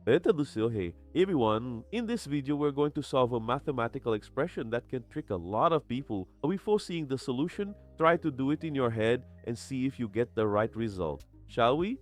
Ito hey everyone, in this video we're going to solve a mathematical expression that can trick a lot of people. Before seeing the solution, try to do it in your head and see if you get the right result. Shall we?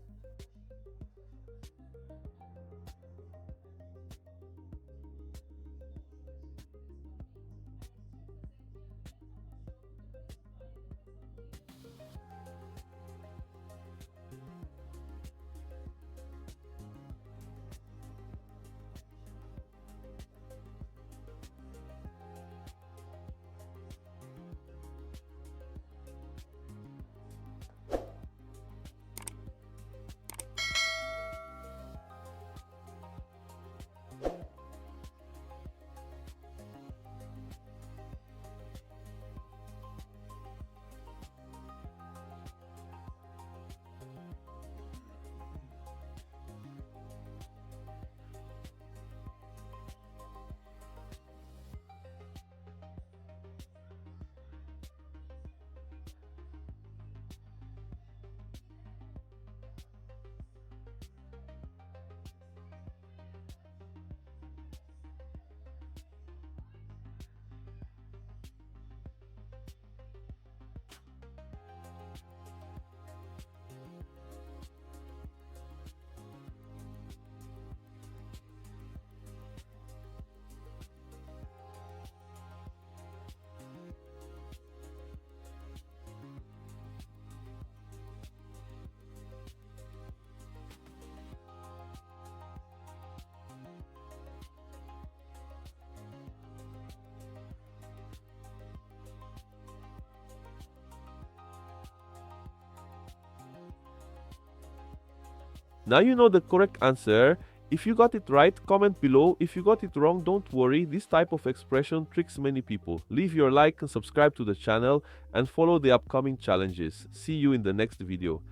Now you know the correct answer. If you got it right, comment below. If you got it wrong, don't worry. This type of expression tricks many people. Leave your like and subscribe to the channel and follow the upcoming challenges. See you in the next video.